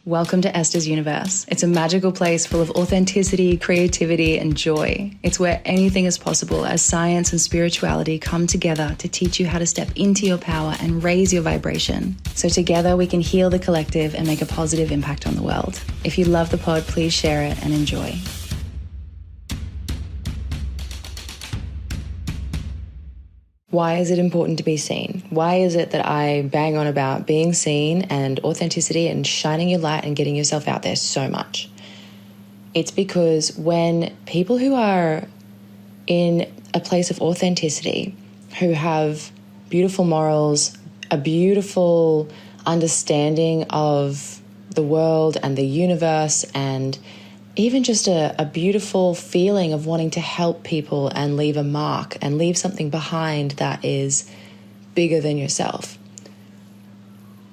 Welcome to Esther's Universe. It's a magical place full of authenticity, creativity, and joy. It's where anything is possible as science and spirituality come together to teach you how to step into your power and raise your vibration. So together we can heal the collective and make a positive impact on the world. If you love the pod, please share it and enjoy. Why is it important to be seen? Why is it that I bang on about being seen and authenticity and shining your light and getting yourself out there so much? It's because when people who are in a place of authenticity, who have beautiful morals, a beautiful understanding of the world and the universe, and even just a beautiful feeling of wanting to help people and leave a mark and leave something behind that is bigger than yourself.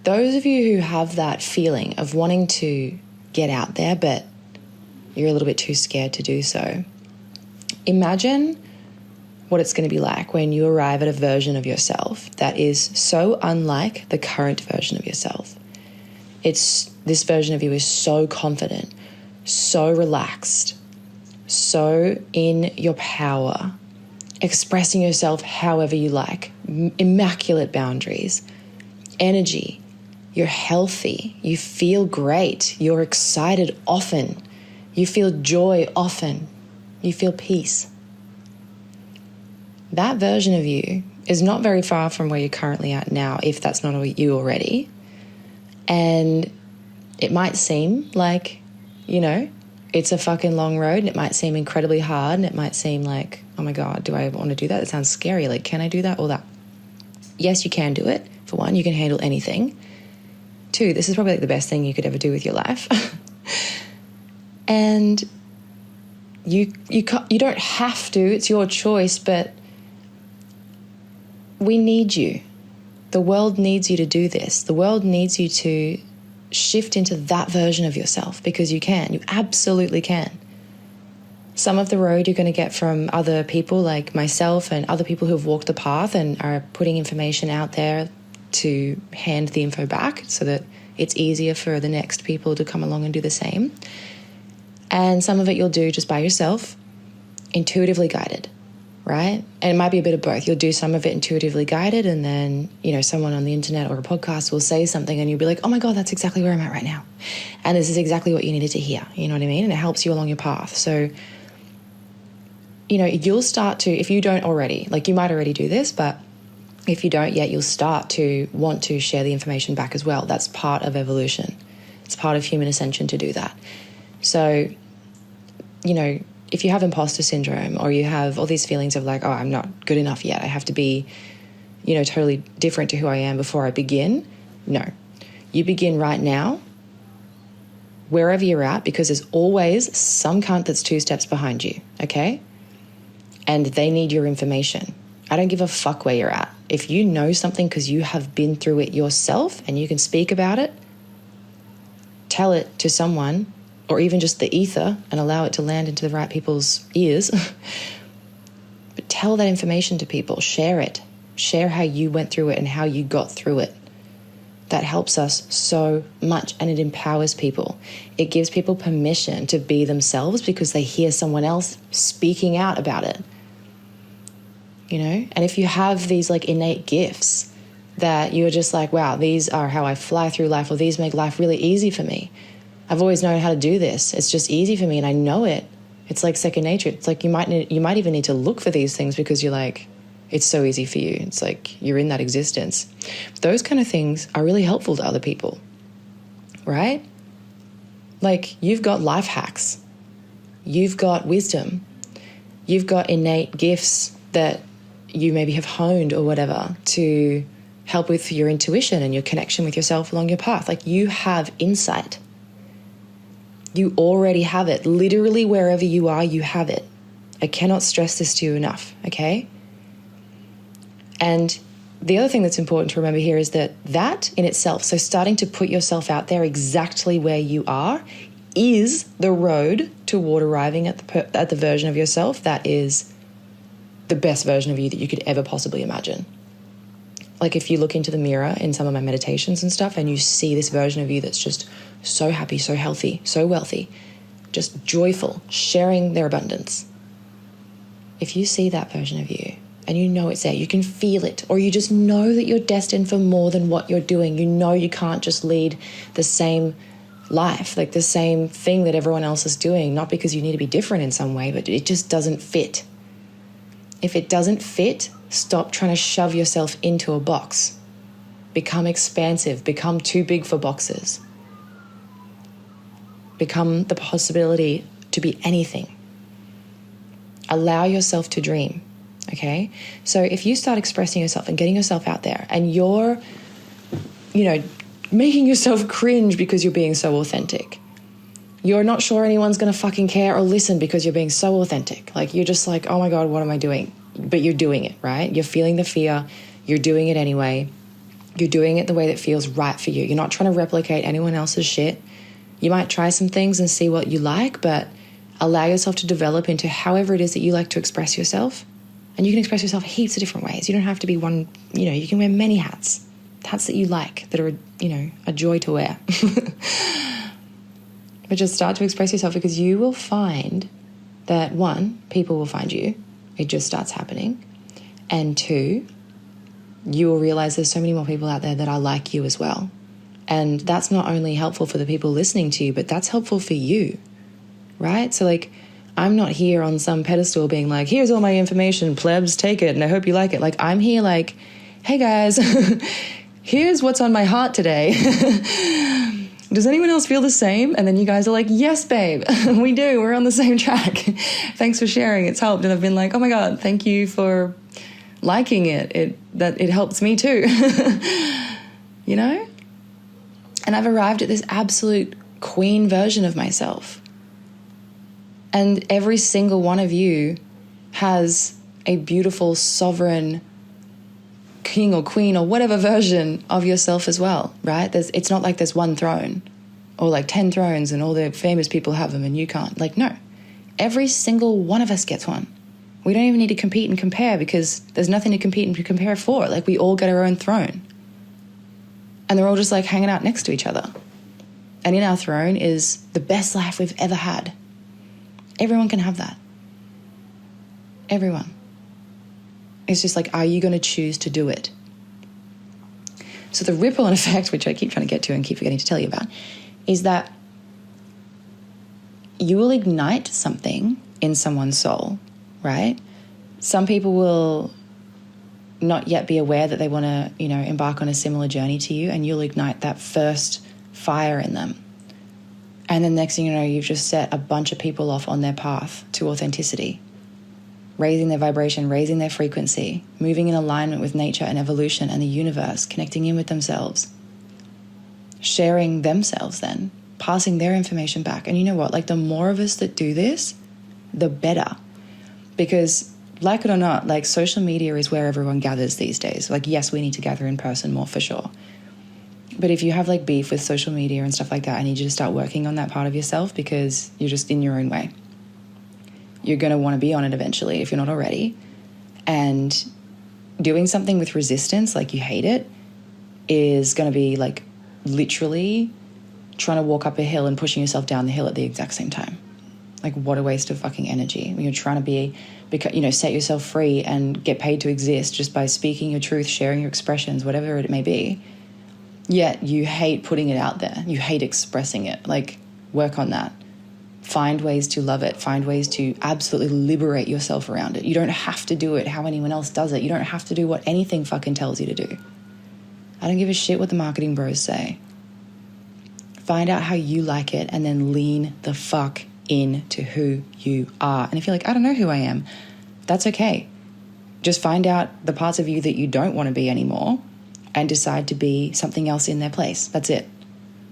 Those of you who have that feeling of wanting to get out there, but you're a little bit too scared to do so, imagine what it's going to be like when you arrive at a version of yourself that is so unlike the current version of yourself. This version of you is so confident, so relaxed, so in your power, expressing yourself however you like, immaculate boundaries, energy, you're healthy, you feel great, you're excited often, you feel joy often, you feel peace. That version of you is not very far from where you're currently at now, if that's not you already. And it might seem like, it's a fucking long road, and it might seem incredibly hard, and it might seem like, oh my God, do I want to do that? It sounds scary. Like, can I do that? All that. Yes, you can do it. For one, you can handle anything. Two, this is probably like the best thing you could ever do with your life. And you don't have to, it's your choice, but we need you. The world needs you to do this. The world needs you to shift into that version of yourself, because you can. You absolutely can. Some of the road you're going to get from other people like myself and other people who have walked the path and are putting information out there to hand the info back so that it's easier for the next people to come along and do the same. And some of it you'll do just by yourself, intuitively guided, right? And it might be a bit of both. You'll do some of it intuitively guided, and then, someone on the internet or a podcast will say something and you'll be like, oh my God, that's exactly where I'm at right now. And this is exactly what you needed to hear. You know what I mean? And it helps you along your path. So, you'll start to, if you don't already, like you might already do this, but if you don't yet, you'll start to want to share the information back as well. That's part of evolution. It's part of human ascension to do that. So, if you have imposter syndrome, or you have all these feelings of like, oh, I'm not good enough yet, I have to be, totally different to who I am before I begin. No, you begin right now, wherever you're at, because there's always some cunt that's 2 steps behind you, okay? And they need your information. I don't give a fuck where you're at. If you know something because you have been through it yourself and you can speak about it, tell it to someone, or even just the ether, and allow it to land into the right people's ears. But tell that information to people. Share it. Share how you went through it and how you got through it. That helps us so much, and it empowers people. It gives people permission to be themselves because they hear someone else speaking out about it. And if you have these like innate gifts that you're just like, wow, these are how I fly through life, or these make life really easy for me. I've always known how to do this. It's just easy for me and I know it. It's like second nature. It's like you might even need to look for these things because you're like, it's so easy for you. It's like you're in that existence. Those kind of things are really helpful to other people, right? Like, you've got life hacks. You've got wisdom. You've got innate gifts that you maybe have honed or whatever to help with your intuition and your connection with yourself along your path. Like, you have insight. You already have it. Literally wherever you are, you have it. I cannot stress this to you enough, okay? And the other thing that's important to remember here is that in itself, so starting to put yourself out there exactly where you are, is the road toward arriving at the version of yourself that is the best version of you that you could ever possibly imagine. Like, if you look into the mirror in some of my meditations and stuff and you see this version of you that's just so happy, so healthy, so wealthy, just joyful, sharing their abundance. If you see that version of you and you know it's there, you can feel it, or you just know that you're destined for more than what you're doing. You know you can't just lead the same life, like the same thing that everyone else is doing, not because you need to be different in some way, but it just doesn't fit. If it doesn't fit, stop trying to shove yourself into a box. Become expansive, become too big for boxes. Become the possibility to be anything. Allow yourself to dream, okay? So if you start expressing yourself and getting yourself out there, and you're, making yourself cringe because you're being so authentic, you're not sure anyone's going to fucking care or listen because you're being so authentic. Like, you're just like, oh my God, what am I doing? But you're doing it, right? You're feeling the fear. You're doing it anyway. You're doing it the way that feels right for you. You're not trying to replicate anyone else's shit. You might try some things and see what you like, but allow yourself to develop into however it is that you like to express yourself. And you can express yourself heaps of different ways. You don't have to be one, you can wear many hats that you like, that are, a joy to wear. But just start to express yourself, because you will find that, one, people will find you. It just starts happening. And two, you will realize there's so many more people out there that are like you as well. And that's not only helpful for the people listening to you, but that's helpful for you, right? So like, I'm not here on some pedestal being like, here's all my information, plebs, take it, and I hope you like it. Like, I'm here like, hey guys, here's what's on my heart today. Does anyone else feel the same? And then you guys are like, yes, babe, we do. We're on the same track. Thanks for sharing. It's helped. And I've been like, oh my God, thank you for liking it. It helps me too. And I've arrived at this absolute queen version of myself. And every single one of you has a beautiful, sovereign king or queen or whatever version of yourself as well, right? It's not like there's one throne or like 10 thrones and all the famous people have them and you can't. Like, no. Every single one of us gets one. We don't even need to compete and compare, because there's nothing to compete and compare for. Like, we all get our own throne. And they're all just like hanging out next to each other. And in our throne is the best life we've ever had. Everyone can have that. Everyone. It's just like, are you going to choose to do it? So the ripple effect, which I keep trying to get to and keep forgetting to tell you about, is that you will ignite something in someone's soul, right? Some people will not yet be aware that they want to, embark on a similar journey to you, and you'll ignite that first fire in them. And then next thing you know, you've just set a bunch of people off on their path to authenticity, raising their vibration, raising their frequency, moving in alignment with nature and evolution and the universe, connecting in with themselves, sharing themselves then, passing their information back. And you know what? Like, the more of us that do this, the better. Because like it or not, like, social media is where everyone gathers these days. Like, yes, we need to gather in person more for sure. But if you have like beef with social media and stuff like that, I need you to start working on that part of yourself, because you're just in your own way. You're going to want to be on it eventually if you're not already. And doing something with resistance, like you hate it, is going to be like literally trying to walk up a hill and pushing yourself down the hill at the exact same time. Like, what a waste of fucking energy. When you're trying to set yourself free and get paid to exist just by speaking your truth, sharing your expressions, whatever it may be. Yet you hate putting it out there. You hate expressing it. Like, work on that. Find ways to love it. Find ways to absolutely liberate yourself around it. You don't have to do it how anyone else does it. You don't have to do what anything fucking tells you to do. I don't give a shit what the marketing bros say. Find out how you like it, and then lean the fuck into who you are. And if you're like, I don't know who I am, that's okay. Just find out the parts of you that you don't want to be anymore and decide to be something else in their place. That's it.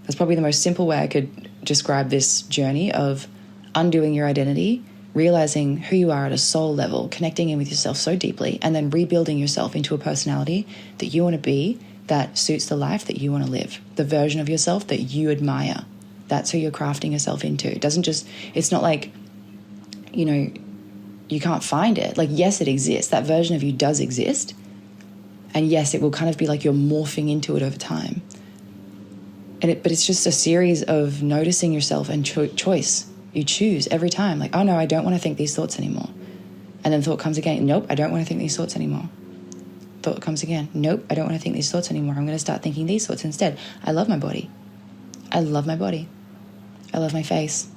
That's probably the most simple way I could describe this journey of undoing your identity, realizing who you are at a soul level, connecting in with yourself so deeply, and then rebuilding yourself into a personality that you want to be, that suits the life that you want to live, the version of yourself that you admire. That's who you're crafting yourself into. It's not like, you can't find it. Like, yes, it exists. That version of you does exist. And yes, it will kind of be like you're morphing into it over time. But it's just a series of noticing yourself and choice. You choose every time, like, oh no, I don't want to think these thoughts anymore. And then thought comes again. Nope, I don't want to think these thoughts anymore. Thought comes again. Nope, I don't want to think these thoughts anymore. I'm going to start thinking these thoughts instead. I love my body. I love my body. I love my face.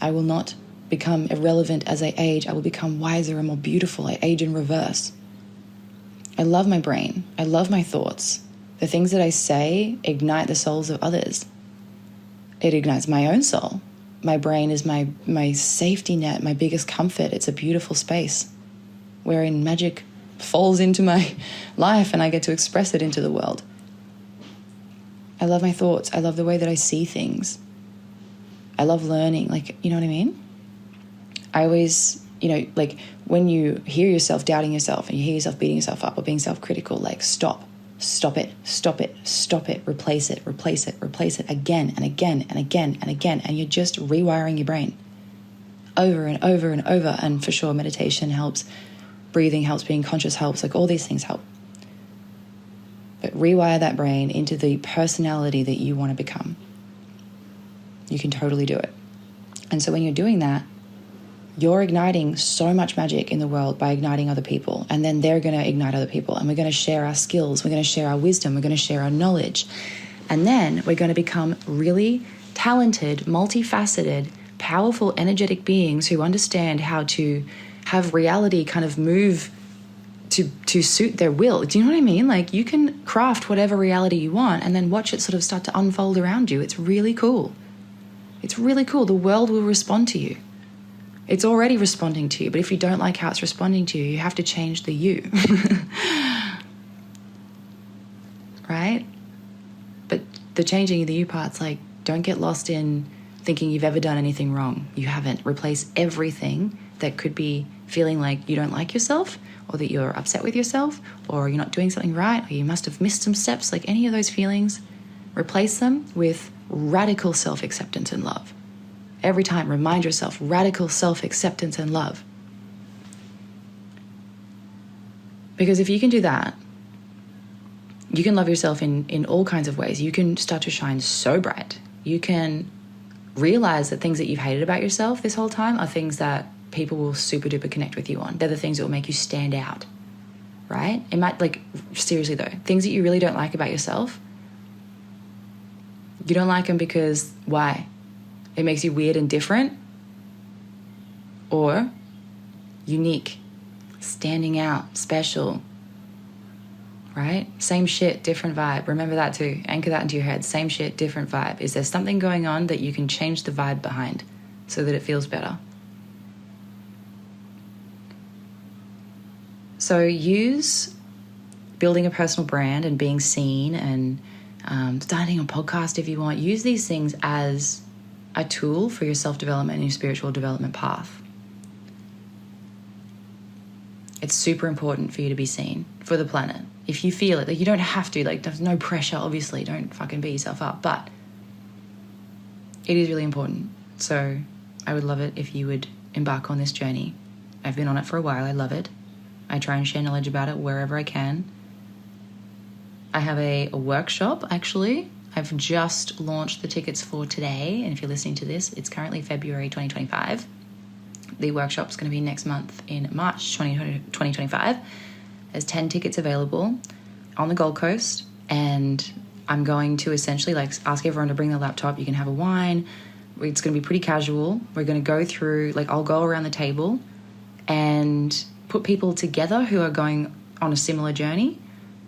I will not become irrelevant as I age. I will become wiser and more beautiful. I age in reverse. I love my brain. I love my thoughts. The things that I say ignite the souls of others. It ignites my own soul. My brain is my safety net, my biggest comfort. It's a beautiful space wherein magic falls into my life and I get to express it into the world. I love my thoughts. I love the way that I see things. I love learning, like, you know what I mean? I always, like when you hear yourself doubting yourself and you hear yourself beating yourself up or being self-critical, like stop it, replace it again and again and again and again. And you're just rewiring your brain over and over and over. And for sure, meditation helps, breathing helps, being conscious helps, like all these things help. But rewire that brain into the personality that you want to become. You can totally do it. And so when you're doing that, you're igniting so much magic in the world by igniting other people. And then they're going to ignite other people. And we're going to share our skills. We're going to share our wisdom. We're going to share our knowledge. And then we're going to become really talented, multifaceted, powerful, energetic beings who understand how to have reality kind of move to suit their will. Do you know what I mean? Like, you can craft whatever reality you want and then watch it sort of start to unfold around you. It's really cool. It's really cool. The world will respond to you. It's already responding to you, but if you don't like how it's responding to you, you have to change the you. Right? But the changing of the you part's like, don't get lost in thinking you've ever done anything wrong. You haven't. Replace everything that could be feeling like you don't like yourself, or that you're upset with yourself, or you're not doing something right, or you must have missed some steps, like any of those feelings. Replace them with radical self-acceptance and love. Every time, remind yourself, radical self-acceptance and love. Because if you can do that, you can love yourself in all kinds of ways. You can start to shine so bright. You can realize that things that you've hated about yourself this whole time are things that people will super duper connect with you on. They're the things that will make you stand out, right? It might, like, seriously though, things that you really don't like about yourself, you don't like them because why? It makes you weird and different, or unique, standing out, special, right? Same shit, different vibe. Remember that too. Anchor that into your head. Same shit, different vibe. Is there something going on that you can change the vibe behind so that it feels better? So use building a personal brand and being seen and starting a podcast if you want. Use these things as a tool for your self-development and your spiritual development path. It's super important for you to be seen for the planet. If you feel it, like, you don't have to, like, there's no pressure, obviously, don't fucking beat yourself up, but it is really important. So I would love it if you would embark on this journey. I've been on it for a while. I love it. I try and share knowledge about it wherever I can. I have a workshop, actually. I've just launched the tickets for today, and if you're listening to this, it's currently February 2025. The workshop's going to be next month in March 2025. There's 10 tickets available on the Gold Coast, and I'm going to essentially, like, ask everyone to bring their laptop. You can have a wine. It's going to be pretty casual. We're going to go through, like, I'll go around the table and put people together who are going on a similar journey,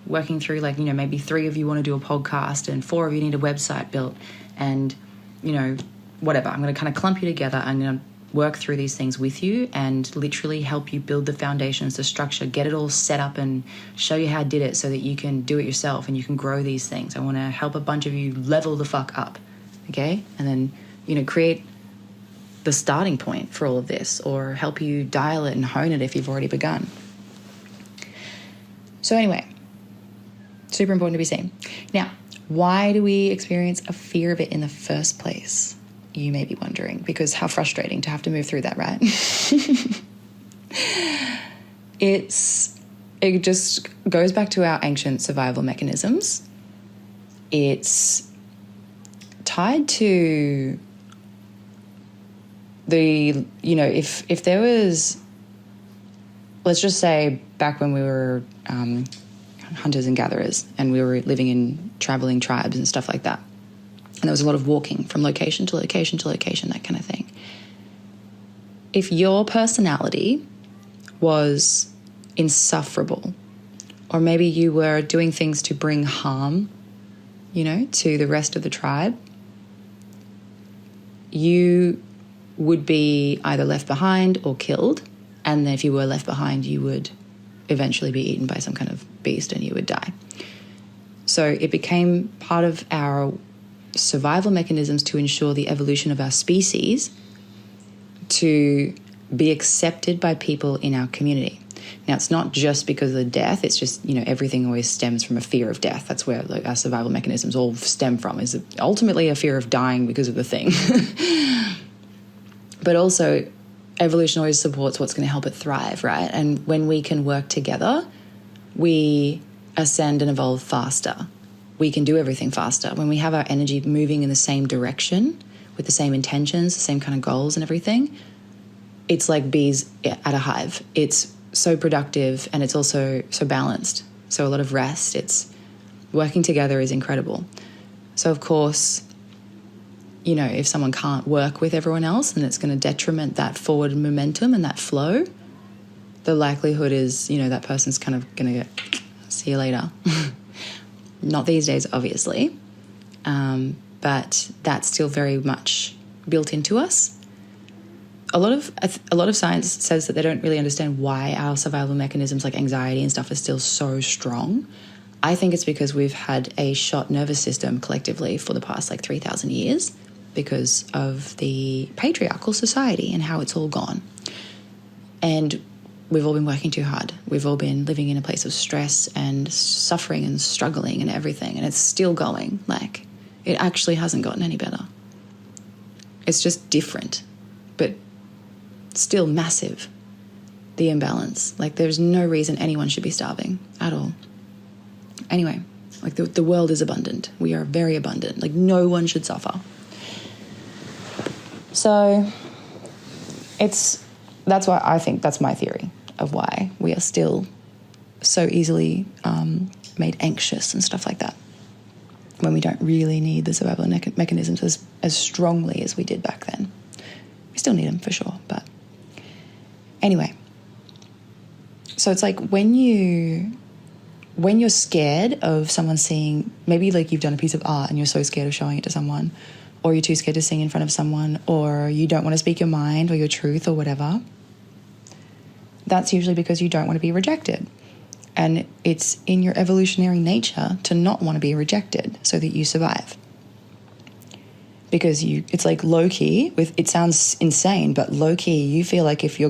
working through, like, maybe 3 of you want to do a podcast and 4 of you need a website built, and, whatever. I'm going to kind of clump you together. I'm going to work through these things with you and literally help you build the foundations, the structure, get it all set up and show you how I did it so that you can do it yourself and you can grow these things. I want to help a bunch of you level the fuck up, okay? And then, create the starting point for all of this, or help you dial it and hone it if you've already begun. So anyway, super important to be seen. Now, why do we experience a fear of it in the first place? You may be wondering, because how frustrating to have to move through that, right? It just goes back to our ancient survival mechanisms. It's tied to the, you know, if there was, let's just say back when we were hunters and gatherers and we were living in traveling tribes and stuff like that, and there was a lot of walking from location to location to location, that kind of thing. If your personality was insufferable, or maybe you were doing things to bring harm, you know, to the rest of the tribe, you would be either left behind or killed. And then if you were left behind, you would eventually be eaten by some kind of beast and you would die. So it became part of our survival mechanisms to ensure the evolution of our species to be accepted by people in our community. Now, it's not just because of the death. It's just, you know, everything always stems from a fear of death. That's where our survival mechanisms all stem from, is ultimately a fear of dying because of the thing. But also, evolution always supports what's going to help it thrive, right? And when we can work together, we ascend and evolve faster. We can do everything faster. When we have our energy moving in the same direction, with the same intentions, the same kind of goals and everything, it's like bees at a hive. It's so productive and it's also so balanced. So a lot of rest. It's working together is incredible. So of course, you know, if someone can't work with everyone else and it's going to detriment that forward momentum and that flow, the likelihood is, you know, that person's kind of going to get, see you later. Not these days, obviously. But that's still very much built into us. A lot of science says that they don't really understand why our survival mechanisms like anxiety and stuff are still so strong. I think it's because we've had a shot nervous system collectively for the past like 3,000 years because of the patriarchal society and how it's all gone. And we've all been working too hard. We've all been living in a place of stress and suffering and struggling and everything, and it's still going. Like, it actually hasn't gotten any better. It's just different, but still massive, the imbalance. Like, there's no reason anyone should be starving at all. Anyway, like the world is abundant. We are very abundant. Like, no one should suffer. So that's why I think that's my theory of why we are still so easily made anxious and stuff like that, when we don't really need the survival mechanisms as strongly as we did back then. We still need them for sure, but anyway. So it's like when you're scared of someone seeing, maybe like you've done a piece of art and you're so scared of showing it to someone, or you're too scared to sing in front of someone, or you don't want to speak your mind or your truth or whatever, that's usually because you don't want to be rejected. And it's in your evolutionary nature to not want to be rejected so that you survive. Because it's like low-key, it sounds insane, but low-key, you feel like if you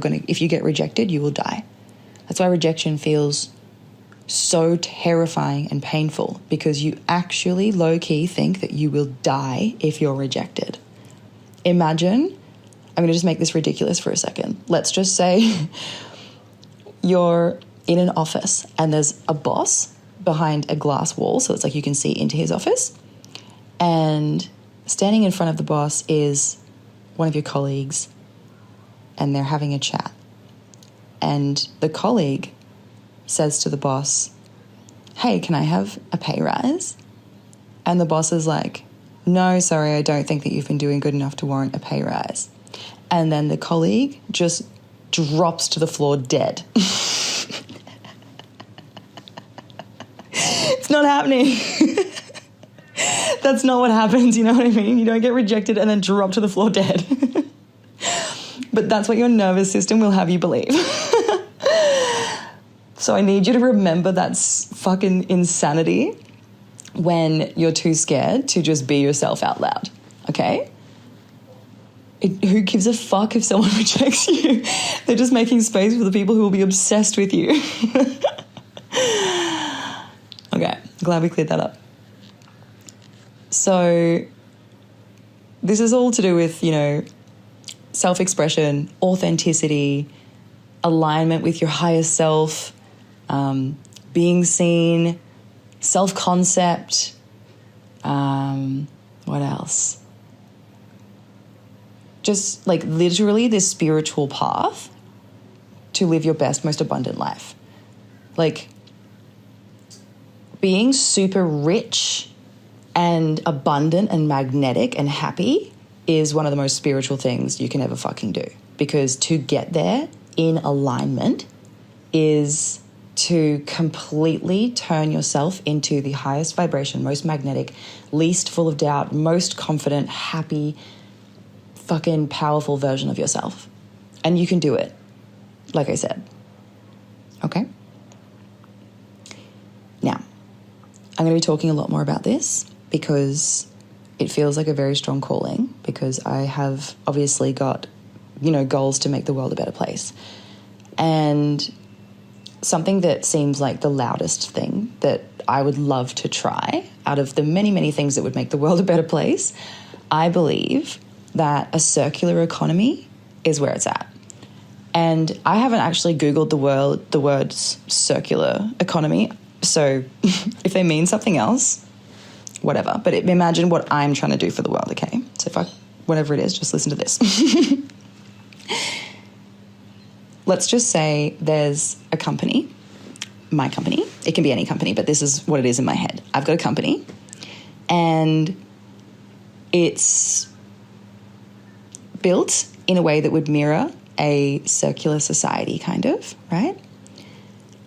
get rejected, you will die. That's why rejection feels so terrifying and painful, because you actually low-key think that you will die if you're rejected. Imagine, I'm going to just make this ridiculous for a second. Let's just say you're in an office and there's a boss behind a glass wall, so it's like you can see into his office, and standing in front of the boss is one of your colleagues and they're having a chat. And the colleague says to the boss, "Hey, can I have a pay rise?" And the boss is like, "No, sorry, I don't think that you've been doing good enough to warrant a pay rise." And then the colleague just drops to the floor dead. It's not happening. That's not what happens, you know what I mean? You don't get rejected and then drop to the floor dead. But that's what your nervous system will have you believe. So I need you to remember that's fucking insanity when you're too scared to just be yourself out loud, okay? Who gives a fuck if someone rejects you? They're just making space for the people who will be obsessed with you. Okay, glad we cleared that up. So this is all to do with, you know, self-expression, authenticity, alignment with your higher self, being seen, self-concept, What else? Just like literally this spiritual path to live your best, most abundant life. Like being super rich and abundant and magnetic and happy is one of the most spiritual things you can ever fucking do. Because to get there in alignment is to completely turn yourself into the highest vibration, most magnetic, least full of doubt, most confident, happy, fucking powerful version of yourself. And you can do it, like I said. Okay? Now, I'm going to be talking a lot more about this because it feels like a very strong calling, because I have obviously got, goals to make the world a better place. And something that seems like the loudest thing that I would love to try out of the many, many things that would make the world a better place, I believe that a circular economy is where it's at. And I haven't actually Googled the words circular economy. So if they mean something else, whatever. But imagine what I'm trying to do for the world, okay? So whatever it is, just listen to this. Let's just say there's a company, my company. It can be any company, but this is what it is in my head. I've got a company and it's built in a way that would mirror a circular society, kind of, right?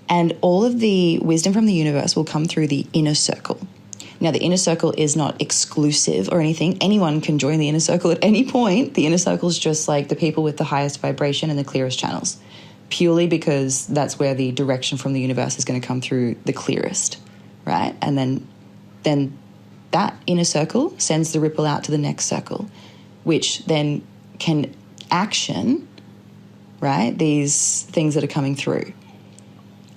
And all of the wisdom from the universe will come through the inner circle. Now, the inner circle is not exclusive or anything. Anyone can join the inner circle at any point. The inner circle is just like the people with the highest vibration and the clearest channels, purely because that's where the direction from the universe is going to come through the clearest, right? And then that inner circle sends the ripple out to the next circle, which then can action, right, these things that are coming through.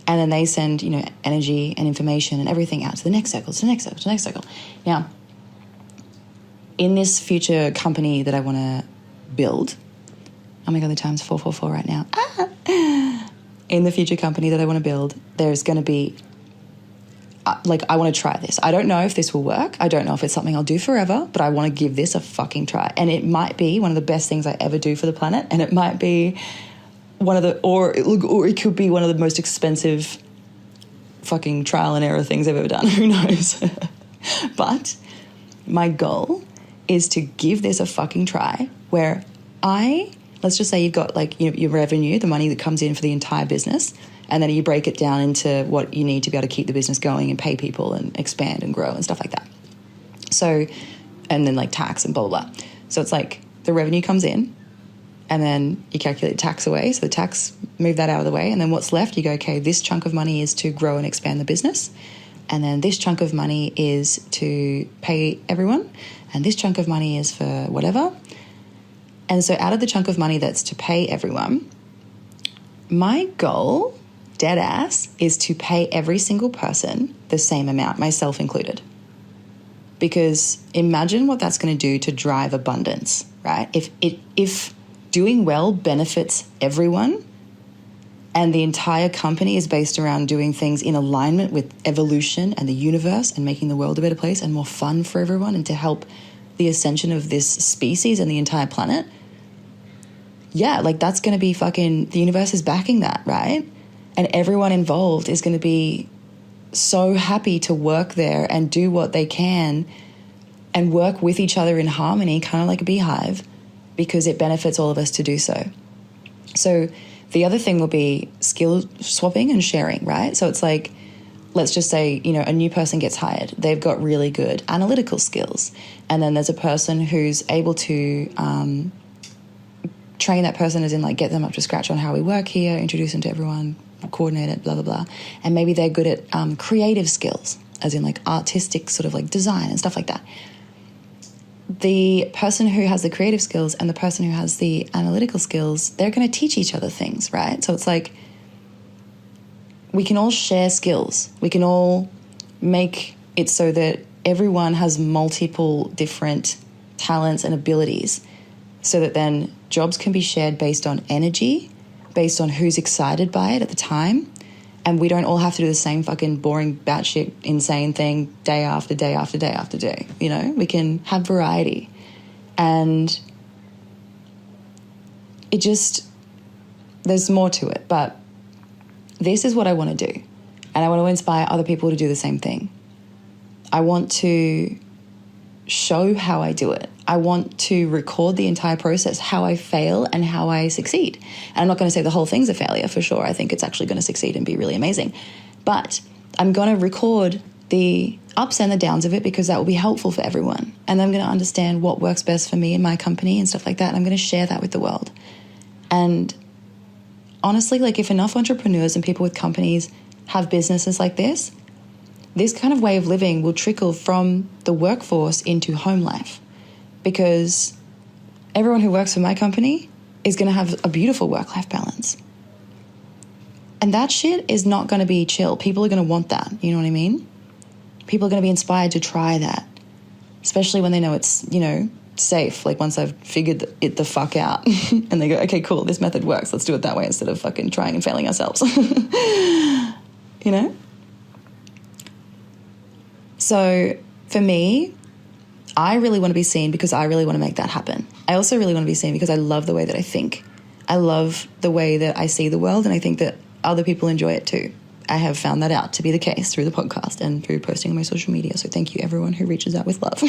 And then they send, energy and information and everything out to the next circle, to the next circle, to the next circle. Now, in this future company that I want to build, oh my God, the time's 4:44 right now. In the future company that I want to build, there's going to be, I want to try this. I don't know if this will work. I don't know if it's something I'll do forever, but I want to give this a fucking try. And it might be one of the best things I ever do for the planet. And it might be one of the, or it could be one of the most expensive fucking trial and error things I've ever done. Who knows? But my goal is to give this a fucking try where let's just say you've got your revenue, the money that comes in for the entire business, and then you break it down into what you need to be able to keep the business going and pay people and expand and grow and stuff like that. So, and then tax and blah, blah, blah. So it's the revenue comes in, and then you calculate tax away. So the tax, move that out of the way. And then what's left, you go, okay, this chunk of money is to grow and expand the business. And then this chunk of money is to pay everyone. And this chunk of money is for whatever. And so out of the chunk of money that's to pay everyone, my goal, dead ass, is to pay every single person the same amount, myself included. Because imagine what that's going to do to drive abundance, right? If doing well benefits everyone and the entire company is based around doing things in alignment with evolution and the universe and making the world a better place and more fun for everyone and to help the ascension of this species and the entire planet, yeah, that's going to be fucking, the universe is backing that, right? And everyone involved is going to be so happy to work there and do what they can and work with each other in harmony, kind of like a beehive, because it benefits all of us to do so. So the other thing will be skill swapping and sharing, right? So it's let's just say, a new person gets hired. They've got really good analytical skills. And then there's a person who's able to train that person, as in get them up to scratch on how we work here, introduce them to everyone, coordinate it, blah, blah, blah. And maybe they're good at creative skills, as in artistic sort of design and stuff like that. The person who has the creative skills and the person who has the analytical skills, they're going to teach each other things, right? So it's we can all share skills. We can all make it so that everyone has multiple different talents and abilities, so that then jobs can be shared based on energy, based on who's excited by it at the time, And we don't all have to do the same fucking boring, batshit, insane thing day after day after day after day. You know, we can have variety. And it just, there's more to it. But this is what I want to do. And I want to inspire other people to do the same thing. I want to show how I do it. I want to record the entire process, how I fail and how I succeed. And I'm not going to say the whole thing's a failure for sure. I think it's actually going to succeed and be really amazing. But I'm going to record the ups and the downs of it because that will be helpful for everyone. And I'm going to understand what works best for me and my company and stuff like that. I'm going to share that with the world. And honestly, like if enough entrepreneurs and people with companies have businesses like this kind of way of living will trickle from the workforce into home life, because everyone who works for my company is going to have a beautiful work-life balance. And that shit is not going to be chill. People are going to want that. You know what I mean? People are going to be inspired to try that, especially when they know it's, you know, safe. Like once I've figured it the fuck out and they go, okay, cool, this method works. Let's do it that way instead of fucking trying and failing ourselves. You know? So for me, I really want to be seen because I really want to make that happen. I also really want to be seen because I love the way that I think. I love the way that I see the world, and I think that other people enjoy it too. I have found that out to be the case through the podcast and through posting on my social media. So thank you everyone who reaches out with love.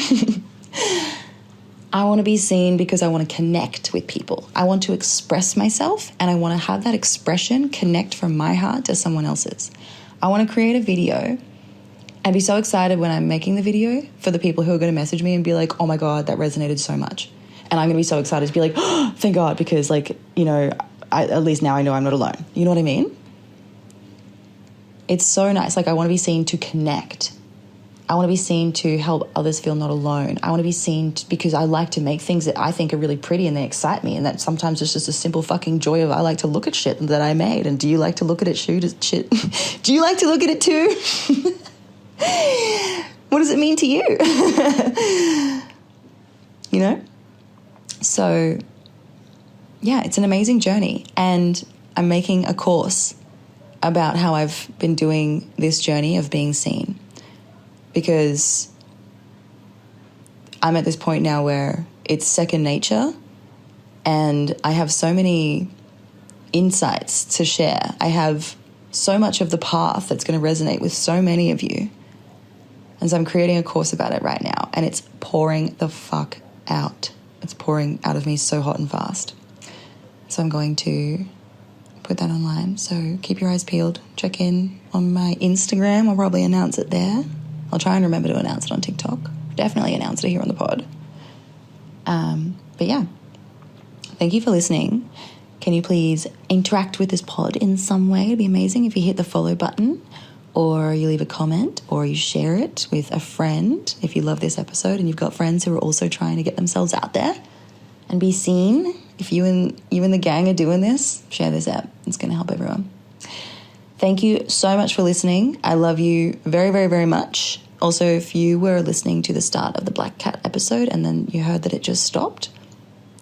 I want to be seen because I want to connect with people. I want to express myself, and I want to have that expression connect from my heart to someone else's. I want to create a video and be so excited when I'm making the video for the people who are going to message me and be like, oh my God, that resonated so much. And I'm going to be so excited to be like, oh, thank God, because like, you know, at least now I know I'm not alone. You know what I mean? It's so nice. Like I want to be seen to connect. I want to be seen to help others feel not alone. I want to be seen because I like to make things that I think are really pretty and they excite me. And that sometimes it's just a simple fucking joy of I like to look at shit that I made. And do you like to look at it, shit? Do you like to look at it too? What does it mean to you? You know? So, yeah, it's an amazing journey. And I'm making a course about how I've been doing this journey of being seen. Because I'm at this point now where it's second nature and I have so many insights to share. I have so much of the path that's going to resonate with so many of you. And so I'm creating a course about it right now, and it's pouring the fuck out. It's pouring out of me so hot and fast. So I'm going to put that online. So keep your eyes peeled. Check in on my Instagram. I'll probably announce it there. I'll try and remember to announce it on TikTok. Definitely announce it here on the pod. But yeah, thank you for listening. Can you please interact with this pod in some way? It'd be amazing if you hit the follow button, or you leave a comment, or you share it with a friend if you love this episode and you've got friends who are also trying to get themselves out there and be seen. If you and the gang are doing this, share this out. It's going to help everyone. Thank you so much for listening. I love you very, very, very much. Also, if you were listening to the start of the Black Cat episode and then you heard that it just stopped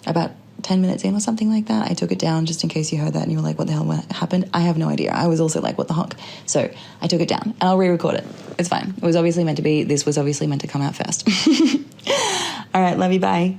about 10 minutes in or something like that, I took it down just in case you heard that and you were like, what the hell happened? I have no idea. I was also like, what the honk? So I took it down and I'll re-record it. It's fine. It was obviously meant to be, this was obviously meant to come out first. All right, love you, bye.